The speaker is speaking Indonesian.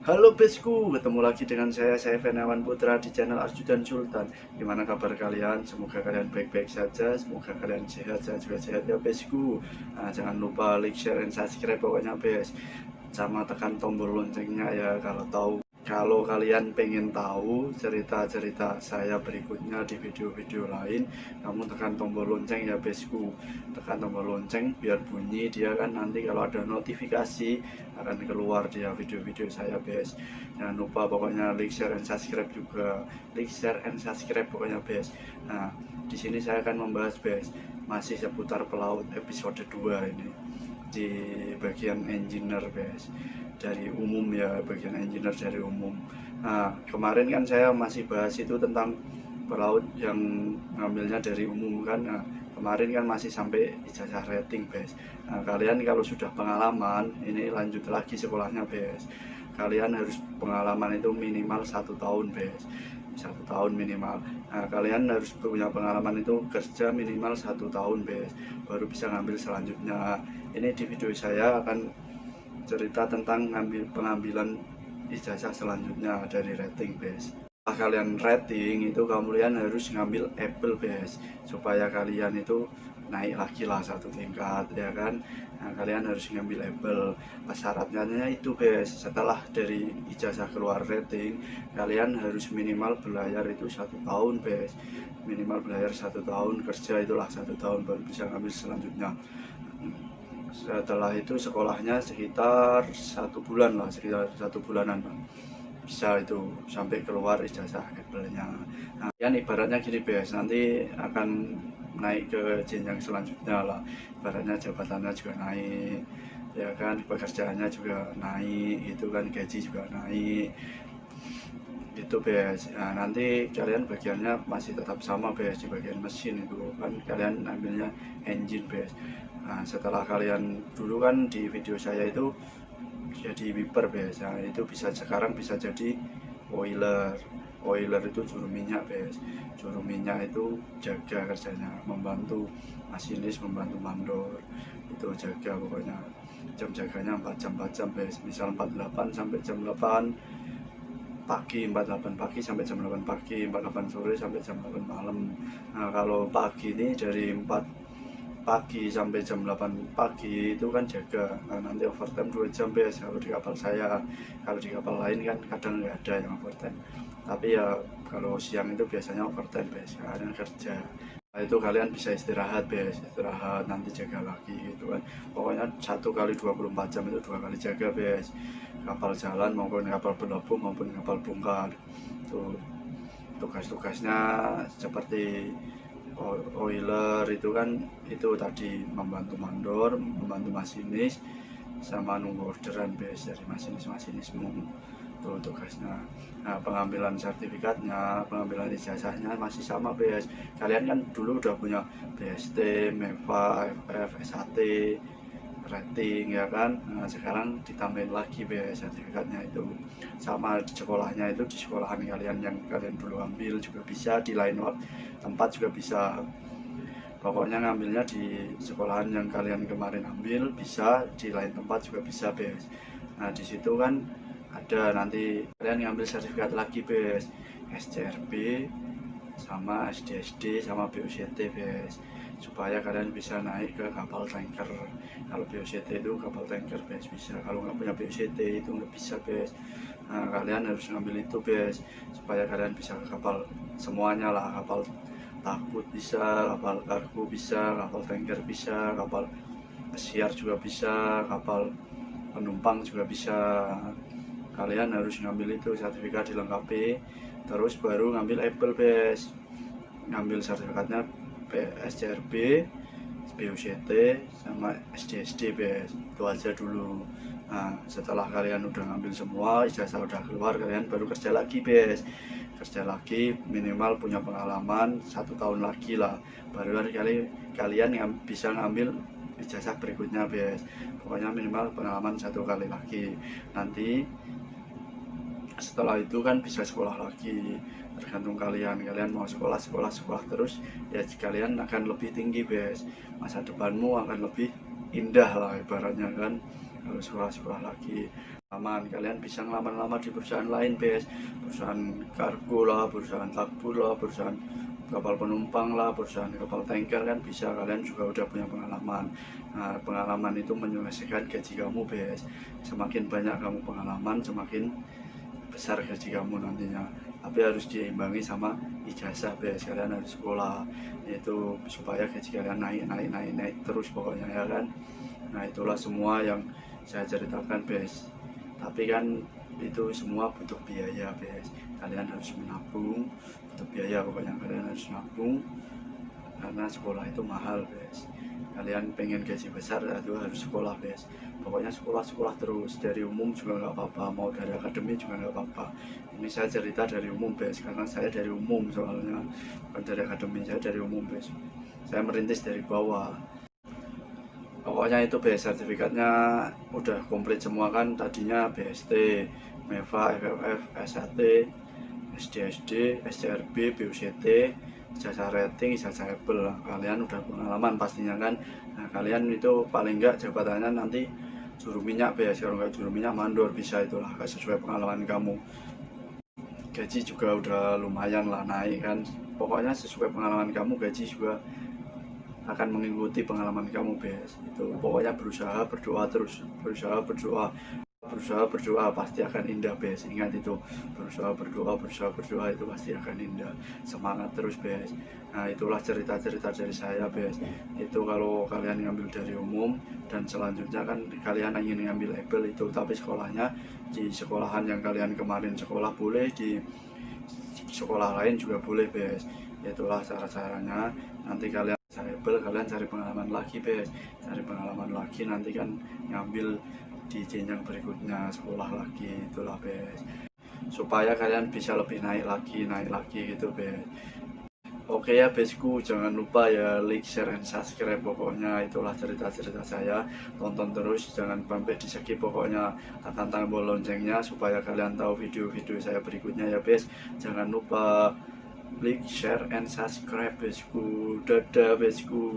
Halo besku, ketemu lagi dengan saya Fenawan Putra di channel Arjudan Sultan. Gimana kabar kalian? Semoga kalian baik-baik saja, semoga kalian sehat, saya juga sehat ya besku. Nah, jangan lupa like, share, dan subscribe pokoknya bes. Sama tekan tombol loncengnya ya kalau kalian pengen tahu cerita-cerita saya berikutnya di video-video lain, kamu tekan tombol lonceng ya besku. Tekan tombol lonceng biar bunyi dia kan, nanti kalau ada notifikasi akan keluar dia video-video saya bes. Jangan lupa pokoknya like, share, and subscribe juga. Like, share, and subscribe pokoknya bes. Nah, di sini saya akan membahas bes masih seputar pelaut episode 2 ini di bagian engineer guys, dari umum ya, bagian engineer dari umum. Nah, kemarin kan saya masih bahas itu tentang pelaut yang ngambilnya dari umum kan. Nah, kemarin kan masih sampai ijazah rating guys. Nah, kalian kalau sudah pengalaman ini lanjut lagi sekolahnya guys, kalian harus pengalaman itu minimal 1 tahun guys, 1 tahun minimal. Nah, kalian harus punya pengalaman itu kerja minimal 1 tahun guys, baru bisa ngambil selanjutnya. Ini di video saya akan cerita tentang pengambilan ijazah selanjutnya dari rating guys. Setelah kalian rating itu kalian harus ngambil Apple guys, supaya kalian itu naik lagi lah 1 tingkat ya kan. Nah, kalian harus ngambil Apple. Syaratnya itu guys, setelah dari ijazah keluar rating, kalian harus minimal belajar itu 1 tahun guys, minimal belajar 1 tahun, kerja itulah 1 tahun, baru bisa ngambil selanjutnya. Setelah itu sekolahnya sekitar 1 bulan lah, sekitar 1 bulanan lah, bisa itu sampai keluar ijazah Apple-nya. Nah, kan ibaratnya gini guys, nanti akan naik ke jenjang selanjutnya lah, ibaratnya jabatannya juga naik ya kan, pekerjaannya juga naik, itu kan gaji juga naik gitu guys. Nah, nanti kalian bagiannya masih tetap sama guys, di bagian mesin itu kan kalian ambilnya engine guys. Nah, setelah kalian dulu kan di video saya itu jadi wiper guys, nah, itu bisa sekarang bisa jadi oiler. Oiler itu juru minyak guys, juru minyak itu jaga kerjanya, membantu masinis, membantu mandor, itu jaga pokoknya. Jam jaganya 4 jam 4 jam guys, misal 48 sampai jam 8 pagi, 48 pagi sampai jam 8 pagi, 48 sore sampai jam 8 malam. Nah, kalau pagi ini dari 4 pagi sampai jam 8 pagi itu kan jaga. Nah, nanti overtime 2 jam guys kalau di kapal saya. Kalau di kapal lain kan kadang nggak ada yang overtime, tapi ya kalau siang itu biasanya overtime guys, kalian kerja. Nah, itu kalian bisa istirahat guys, istirahat nanti jaga lagi gitu kan. Pokoknya 1 kali 24 jam itu 2 kali jaga guys, kapal jalan maupun kapal berlabuh maupun kapal bongkar. Tuh tugas-tugasnya seperti oiler itu kan, itu tadi membantu mandor, membantu masinis, sama nunggu orderan bes dari masinis-masinismu, itu tugasnya. Nah, pengambilan sertifikatnya, pengambilan ijazahnya masih sama bes. Kalian kan dulu udah punya BST, MEVA, FF, SAT, rating ya kan. Nah, sekarang ditambahin lagi bes sertifikatnya itu. Sama di sekolahnya itu, di sekolahan kalian yang kalian dulu ambil juga bisa, di lain tempat juga bisa. Pokoknya ngambilnya di sekolahan yang kalian kemarin ambil bisa, di lain tempat juga bisa bes. Nah, di situ kan ada nanti kalian ngambil sertifikat lagi bes, SCRB sama SDSD sama BOCT bes, supaya kalian bisa naik ke kapal tanker. Kalau BOCT itu kapal tanker bes bisa, kalau nggak punya BOCT itu nggak bisa bes. Nah, kalian harus ngambil itu bes, supaya kalian bisa ke kapal semuanya lah, kapal takut bisa, kapal kargo bisa, kapal tanker bisa, kapal pesiar juga bisa, kapal penumpang juga bisa. Kalian harus ngambil itu sertifikat dilengkapi, terus baru ngambil Apple bes, ngambil sertifikatnya SCRB, BOCT sama SDSD bes, itu aja dulu. Nah, setelah kalian udah ngambil semua, ijazah udah keluar, kalian baru kerja lagi bes, kerja lagi minimal punya pengalaman 1 tahun lagi lah, baru kalian bisa ngambil ijazah berikutnya bes. Pokoknya minimal pengalaman 1 kali lagi. Nanti setelah itu kan bisa sekolah lagi, tergantung kalian mau sekolah terus ya, kalian akan lebih tinggi bes, masa depanmu akan lebih indah lah ibaratnya kan. kalau sekolah lagi. Kalian bisa ngelamar-lamar di perusahaan lain, bes, perusahaan kargo lah, perusahaan takbul lah, perusahaan kapal penumpang lah, perusahaan kapal tanker, kan bisa. Kalian juga udah punya pengalaman. Nah, pengalaman itu menyelesaikan gaji kamu, bes. Semakin banyak kamu pengalaman, semakin besar gaji kamu nantinya. Tapi harus diimbangi sama ijazah, bes. Kalian harus sekolah, itu supaya gaji kalian naik terus pokoknya, ya kan. Nah, itulah semua yang saya ceritakan, bes. Tapi kan itu semua butuh biaya, bes. Kalian harus menabung, butuh biaya pokoknya. Kalian harus nabung karena sekolah itu mahal, bes. Kalian pengen gaji besar, itu harus sekolah, bes. Pokoknya sekolah terus, dari umum juga nggak apa-apa, mau dari akademi juga nggak apa-apa. Ini saya cerita dari umum, bes, karena saya dari umum, soalnya bukan dari akademi, saya dari umum, bes. Saya merintis dari bawah. Pokoknya itu, bes, sertifikatnya udah komplit semua kan. Tadinya BST, MEVA, FFF, SAT, SDSD, SCRB, BUCT, ijazah rating, ijazah Apple. Kalian udah pengalaman pastinya kan. Nah, kalian itu paling enggak jabatannya nanti juru minyak, bes. Kalau enggak juru minyak, mandor bisa, itulah sesuai pengalaman kamu. Gaji juga udah lumayan lah naik kan. Pokoknya sesuai pengalaman kamu, gaji juga akan mengikuti pengalaman kamu, bes. Itu pokoknya berusaha, berdoa terus, berusaha berdoa pasti akan indah, bes. Ingat itu, berusaha berdoa itu pasti akan indah. Semangat terus, bes. Nah, itulah cerita-cerita dari saya, bes. Itu kalau kalian ngambil dari umum, dan selanjutnya kan kalian ingin ngambil label itu, tapi sekolahnya di sekolahan yang kalian kemarin sekolah boleh, di sekolah lain juga boleh, bes. Itulah cara-caranya. Nanti kalian kalian cari pengalaman lagi, bes. Cari pengalaman lagi, nanti kan ngambil di jenjang berikutnya, sekolah lagi, itulah, bes. Supaya kalian bisa lebih naik lagi gitu, bes. Oke ya, besku, jangan lupa ya like, share, and subscribe. Pokoknya itulah cerita-cerita saya. Tonton terus, jangan sampai di skip. Pokoknya tekan tombol loncengnya supaya kalian tahu video-video saya berikutnya ya, bes. Jangan lupa like, share, and subscribe, besku. Dadah, besku.